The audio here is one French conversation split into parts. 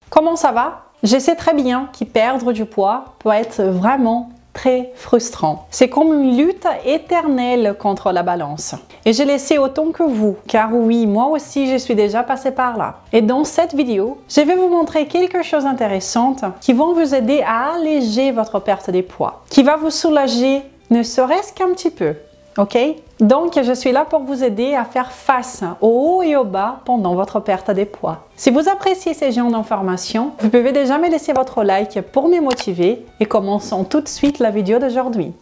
Comment ça va? Je sais très bien que perdre du poids peut être vraiment très frustrant. C'est comme une lutte éternelle contre la balance. Et je le sais autant que vous, car oui, moi aussi je suis déjà passée par là. Et dans cette vidéo, je vais vous montrer quelque chose d'intéressant qui vont vous aider à alléger votre perte de poids, qui va vous soulager ne serait-ce qu'un petit peu. Ok? Donc, je suis là pour vous aider à faire face au haut et au bas pendant votre perte de poids. Si vous appréciez ces genres d'informations, vous pouvez déjà me laisser votre like pour me motiver et commençons tout de suite la vidéo d'aujourd'hui.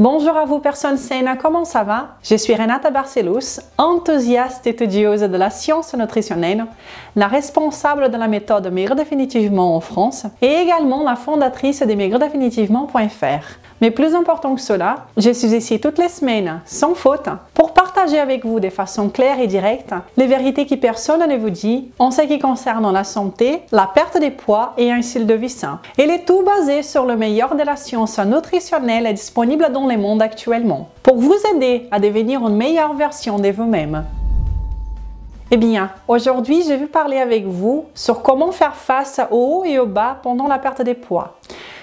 Bonjour à vous personnes saines, comment ça va? Je suis Renata Barcelos, enthousiaste étudieuse de la science nutritionnelle, la responsable de la méthode Maigrir définitivement en France et également la fondatrice de maigrirdéfinitivement.fr. Mais plus important que cela, je suis ici toutes les semaines, sans faute, pour partager avec vous de façon claire et directe les vérités que personne ne vous dit en ce qui concerne la santé, la perte de poids et un style de vie sain. Et le tout basé sur le meilleur de la science nutritionnelle disponible dans le monde actuellement, pour vous aider à devenir une meilleure version de vous-même. Eh bien, aujourd'hui, je vais parler avec vous sur comment faire face au haut et au bas pendant la perte de poids.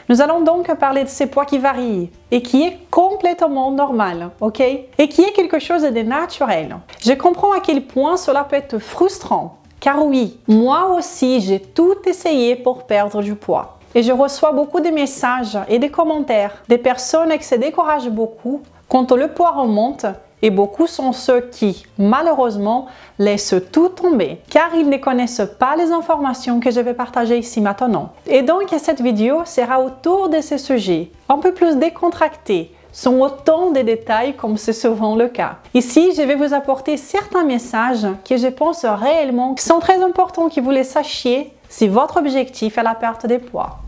Nous allons donc parler de ces poids qui varient et qui est complètement normal, ok? Et qui est quelque chose de naturel. Je comprends à quel point cela peut être frustrant, car oui, moi aussi, j'ai tout essayé pour perdre du poids. Et je reçois beaucoup de messages et de commentaires des personnes qui se découragent beaucoup quand le poids remonte. Et beaucoup sont ceux qui, malheureusement, laissent tout tomber, car ils ne connaissent pas les informations que je vais partager ici maintenant. Et donc, cette vidéo sera autour de ces sujets, un peu plus décontractés, sans autant de détails comme c'est souvent le cas. Ici, je vais vous apporter certains messages que je pense réellement qui sont très importants que vous les sachiez si votre objectif est la perte de poids.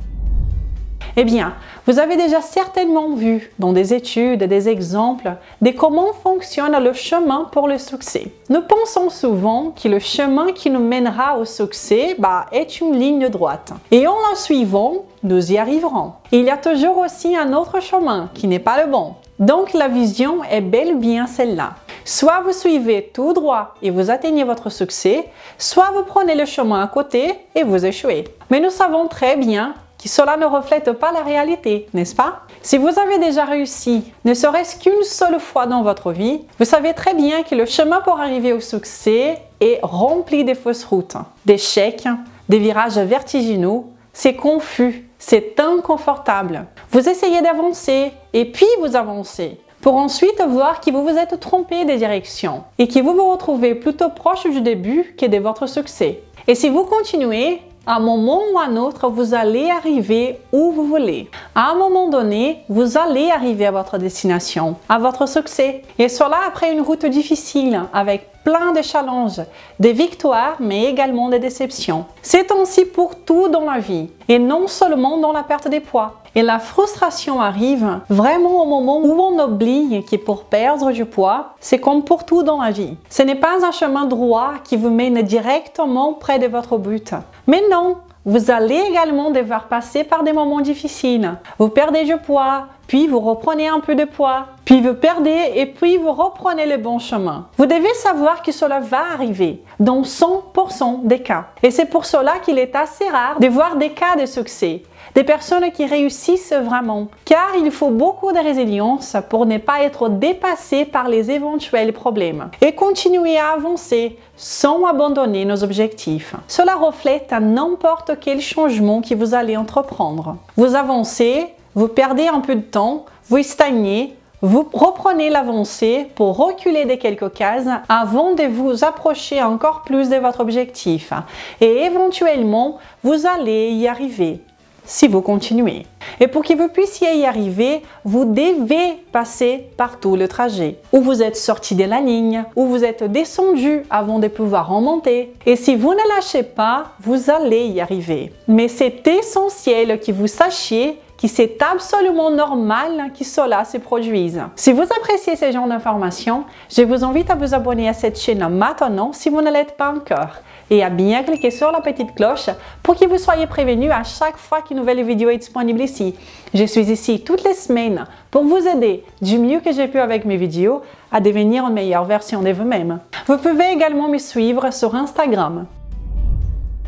Eh bien, vous avez déjà certainement vu dans des études, des exemples de comment fonctionne le chemin pour le succès. Nous pensons souvent que le chemin qui nous mènera au succès est une ligne droite. Et en la suivant, nous y arriverons. Il y a toujours aussi un autre chemin qui n'est pas le bon. Donc la vision est bel et bien celle-là. Soit vous suivez tout droit et vous atteignez votre succès, soit vous prenez le chemin à côté et vous échouez. Mais nous savons très bien que cela ne reflète pas la réalité, n'est-ce pas? Si vous avez déjà réussi, ne serait-ce qu'une seule fois dans votre vie, vous savez très bien que le chemin pour arriver au succès est rempli de fausses routes, d'échecs, des virages vertigineux, c'est confus, c'est inconfortable. Vous essayez d'avancer et puis vous avancez, pour ensuite voir que vous vous êtes trompé de direction et que vous vous retrouvez plutôt proche du début que de votre succès. Et si vous continuez, à un moment ou à un autre, vous allez arriver où vous voulez. À un moment donné, vous allez arriver à votre destination, à votre succès. Et cela après une route difficile, avec plein de challenges, des victoires, mais également des déceptions. C'est ainsi pour tout dans la vie, et non seulement dans la perte de poids. Et la frustration arrive vraiment au moment où on oublie que pour perdre du poids, c'est comme pour tout dans la vie. Ce n'est pas un chemin droit qui vous mène directement près de votre but. Mais non, vous allez également devoir passer par des moments difficiles. Vous perdez du poids, puis vous reprenez un peu de poids, puis vous perdez et puis vous reprenez le bon chemin. Vous devez savoir que cela va arriver dans 100% des cas. Et c'est pour cela qu'il est assez rare de voir des cas de succès, des personnes qui réussissent vraiment, car il faut beaucoup de résilience pour ne pas être dépassé par les éventuels problèmes et continuer à avancer sans abandonner nos objectifs. Cela reflète n'importe quel changement que vous allez entreprendre. Vous avancez, vous perdez un peu de temps, vous stagnez, vous reprenez l'avancée pour reculer de quelques cases avant de vous approcher encore plus de votre objectif. Et éventuellement, vous allez y arriver si vous continuez. Et pour que vous puissiez y arriver, vous devez passer par tout le trajet, où vous êtes sorti de la ligne, où vous êtes descendu avant de pouvoir remonter. Et si vous ne lâchez pas, vous allez y arriver. Mais c'est essentiel que vous sachiez que c'est absolument normal que cela se produise. Si vous appréciez ce genre d'informations, je vous invite à vous abonner à cette chaîne maintenant si vous ne l'êtes pas encore et à bien cliquer sur la petite cloche pour que vous soyez prévenus à chaque fois qu'une nouvelle vidéo est disponible ici. Je suis ici toutes les semaines pour vous aider du mieux que j'ai pu avec mes vidéos à devenir une meilleure version de vous-même. Vous pouvez également me suivre sur Instagram.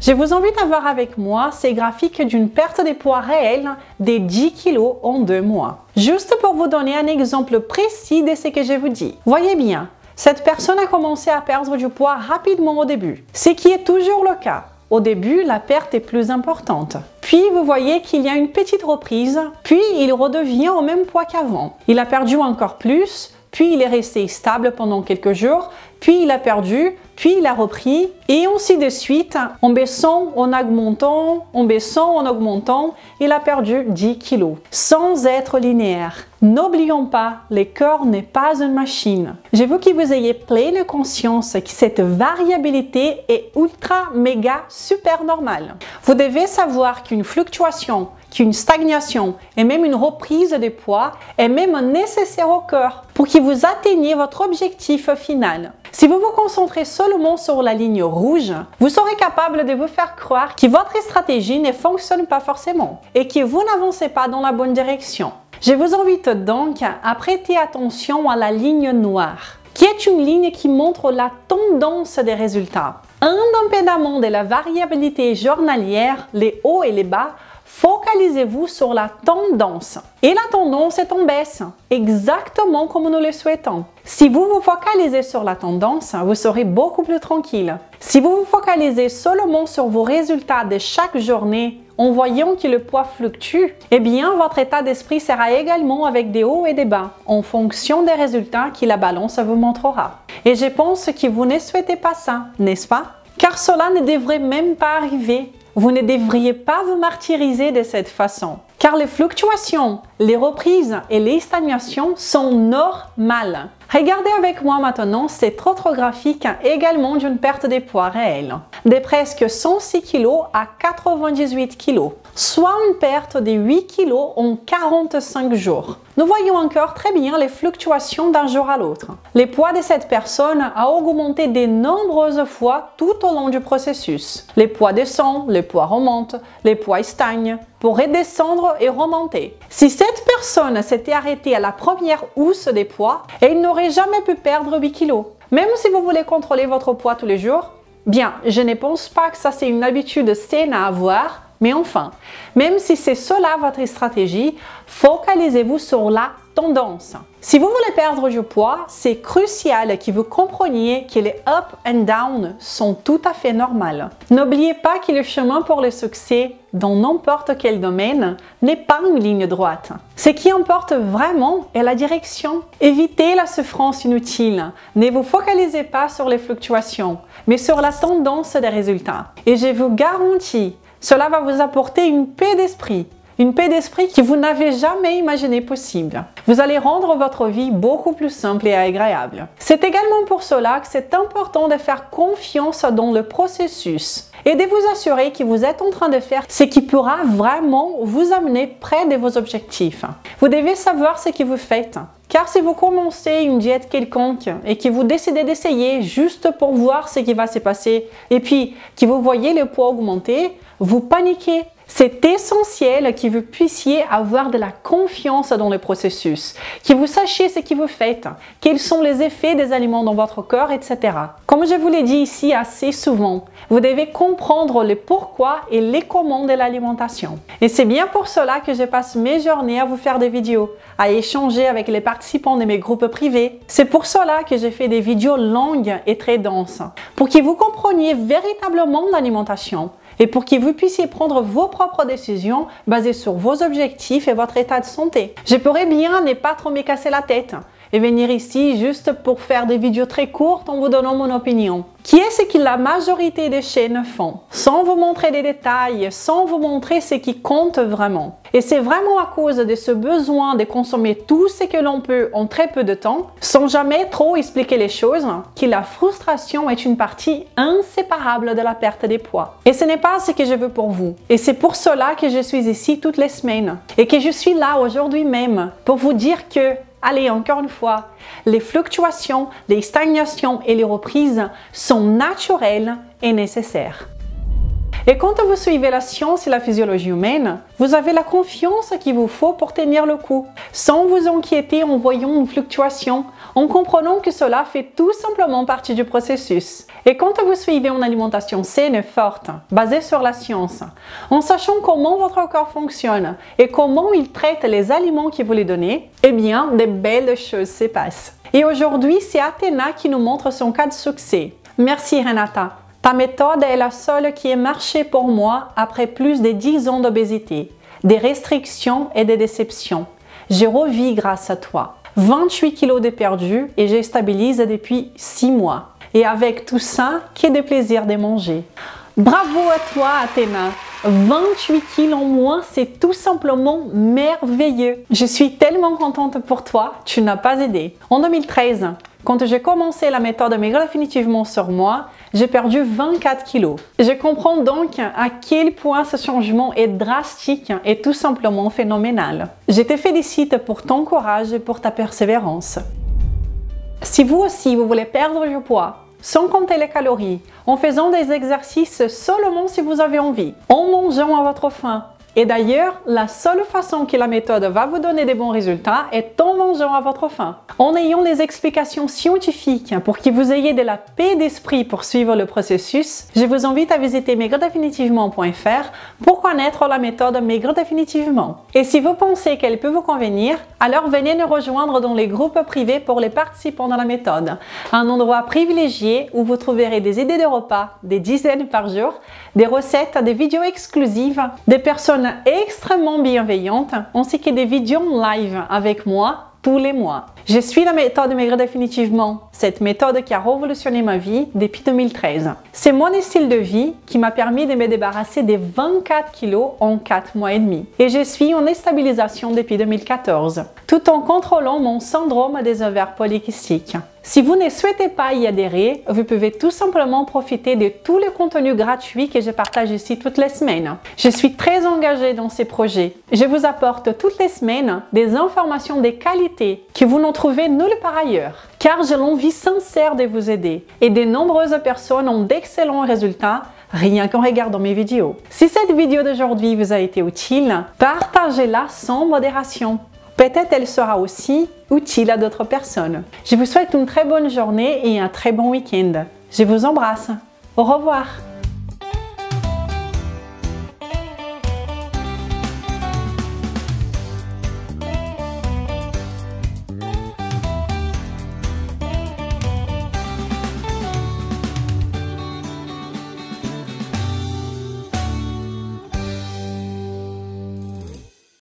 Je vous invite à voir avec moi ces graphiques d'une perte de poids réelle de 10 kg en 2 mois. Juste pour vous donner un exemple précis de ce que je vous dis. Voyez bien, cette personne a commencé à perdre du poids rapidement au début, ce qui est toujours le cas. Au début, la perte est plus importante. Puis, vous voyez qu'il y a une petite reprise, puis il redevient au même poids qu'avant. Il a perdu encore plus, puis il est resté stable pendant quelques jours, puis il a perdu, puis il a repris, et ainsi de suite, en baissant, en augmentant, il a perdu 10 kg, sans être linéaire. N'oublions pas, le corps n'est pas une machine. Je veux que vous ayez pleine conscience que cette variabilité est ultra, méga, super normale. Vous devez savoir qu'une fluctuation, qu'une stagnation et même une reprise de poids est même nécessaire au corps pour que vous atteigniez votre objectif final. Si vous vous concentrez seulement sur la ligne rouge, vous serez capable de vous faire croire que votre stratégie ne fonctionne pas forcément et que vous n'avancez pas dans la bonne direction. Je vous invite donc à prêter attention à la ligne noire, qui est une ligne qui montre la tendance des résultats. Indépendamment de la variabilité journalière, les hauts et les bas, focalisez-vous sur la tendance. Et la tendance est en baisse, exactement comme nous le souhaitons. Si vous vous focalisez sur la tendance, vous serez beaucoup plus tranquille. Si vous vous focalisez seulement sur vos résultats de chaque journée, en voyant que le poids fluctue, eh bien votre état d'esprit sera également avec des hauts et des bas, en fonction des résultats que la balance vous montrera. Et je pense que vous ne souhaitez pas ça, n'est-ce pas? Car cela ne devrait même pas arriver. Vous ne devriez pas vous martyriser de cette façon, car les fluctuations, les reprises et les stagnations sont normales. Regardez avec moi maintenant cet autre graphique également d'une perte de poids réelle, de presque 106 kg à 98 kg, soit une perte de 8 kg en 45 jours. Nous voyons encore très bien les fluctuations d'un jour à l'autre. Le poids de cette personne a augmenté de nombreuses fois tout au long du processus. Le poids descend, le poids remonte, le poids stagne, pour redescendre et remonter. Si cette personne s'était arrêtée à la première hausse des poids, elle n'aurait jamais pu perdre 8 kg. Même si vous voulez contrôler votre poids tous les jours, bien, je ne pense pas que ça c'est une habitude saine à avoir, mais enfin, même si c'est cela votre stratégie, focalisez-vous sur la tendance. Si vous voulez perdre du poids, c'est crucial que vous compreniez que les up and down sont tout à fait normales. N'oubliez pas que le chemin pour le succès dans n'importe quel domaine n'est pas une ligne droite. Ce qui importe vraiment est la direction. Évitez la souffrance inutile. Ne vous focalisez pas sur les fluctuations, mais sur la tendance des résultats. Et je vous garantis, cela va vous apporter une paix d'esprit que vous n'avez jamais imaginé possible. Vous allez rendre votre vie beaucoup plus simple et agréable. C'est également pour cela que c'est important de faire confiance dans le processus et de vous assurer que vous êtes en train de faire ce qui pourra vraiment vous amener près de vos objectifs. Vous devez savoir ce que vous faites. Car si vous commencez une diète quelconque et que vous décidez d'essayer juste pour voir ce qui va se passer et puis que vous voyez le poids augmenter, vous paniquez. C'est essentiel que vous puissiez avoir de la confiance dans le processus, que vous sachiez ce que vous faites, quels sont les effets des aliments dans votre corps, etc. Comme je vous l'ai dit ici assez souvent, vous devez comprendre le pourquoi et les comment de l'alimentation. Et c'est bien pour cela que je passe mes journées à vous faire des vidéos, à échanger avec les participants de mes groupes privés. C'est pour cela que je fais des vidéos longues et très denses, pour que vous compreniez véritablement l'alimentation et pour que vous puissiez prendre vos propres décisions basées sur vos objectifs et votre état de santé. Je pourrais bien ne pas trop me casser la tête et venir ici juste pour faire des vidéos très courtes en vous donnant mon opinion. Qui est ce que la majorité des chaînes font, sans vous montrer des détails, sans vous montrer ce qui compte vraiment. Et c'est vraiment à cause de ce besoin de consommer tout ce que l'on peut en très peu de temps, sans jamais trop expliquer les choses, que la frustration est une partie inséparable de la perte des poids. Et ce n'est pas ce que je veux pour vous. Et c'est pour cela que je suis ici toutes les semaines. Et que je suis là aujourd'hui même pour vous dire que allez, encore une fois, les fluctuations, les stagnations et les reprises sont naturelles et nécessaires. Et quand vous suivez la science et la physiologie humaine, vous avez la confiance qu'il vous faut pour tenir le coup, sans vous inquiéter en voyant une fluctuation, en comprenant que cela fait tout simplement partie du processus. Et quand vous suivez une alimentation saine et forte, basée sur la science, en sachant comment votre corps fonctionne et comment il traite les aliments que vous lui donnez, eh bien, de belles choses se passent. Et aujourd'hui, c'est Athéna qui nous montre son cas de succès. Merci Renata. Ta méthode est la seule qui ait marché pour moi après plus de 10 ans d'obésité, des restrictions et des déceptions. Je revis grâce à toi. 28 kilos de perdu et je stabilise depuis 6 mois. Et avec tout ça, que de plaisir de manger. Bravo à toi Athéna! 28 kilos en moins, c'est tout simplement merveilleux. Je suis tellement contente pour toi, tu n'as pas aidé. En 2013, quand j'ai commencé la méthode Maigrir définitivement sur moi, j'ai perdu 24 kilos. Je comprends donc à quel point ce changement est drastique et tout simplement phénoménal. Je te félicite pour ton courage et pour ta persévérance. Si vous aussi, vous voulez perdre du poids, sans compter les calories, en faisant des exercices seulement si vous avez envie, en mangeant à votre faim. Et d'ailleurs, la seule façon que la méthode va vous donner des bons résultats est en mangeant à votre faim. En ayant les explications scientifiques pour que vous ayez de la paix d'esprit pour suivre le processus, je vous invite à visiter maigredéfinitivement.fr pour connaître la méthode Maigrir définitivement. Et si vous pensez qu'elle peut vous convenir, alors venez nous rejoindre dans les groupes privés pour les participants de la méthode. Un endroit privilégié où vous trouverez des idées de repas, des dizaines par jour, des recettes, des vidéos exclusives, des personnes extrêmement bienveillantes, ainsi que des vidéos live avec moi tous les mois. Je suis la méthode Maigrir définitivement, cette méthode qui a révolutionné ma vie depuis 2013. C'est mon style de vie qui m'a permis de me débarrasser des 24 kilos en 4 mois et demi. Et je suis en stabilisation depuis 2014, tout en contrôlant mon syndrome des ovaires polykystiques. Si vous ne souhaitez pas y adhérer, vous pouvez tout simplement profiter de tous les contenus gratuits que je partage ici toutes les semaines. Je suis très engagée dans ces projets. Je vous apporte toutes les semaines des informations de qualité que vous n'en trouvez nulle part ailleurs. Car j'ai l'envie sincère de vous aider et de nombreuses personnes ont d'excellents résultats rien qu'en regardant mes vidéos. Si cette vidéo d'aujourd'hui vous a été utile, partagez-la sans modération. Peut-être elle sera aussi utile à d'autres personnes. Je vous souhaite une très bonne journée et un très bon week-end. Je vous embrasse. Au revoir.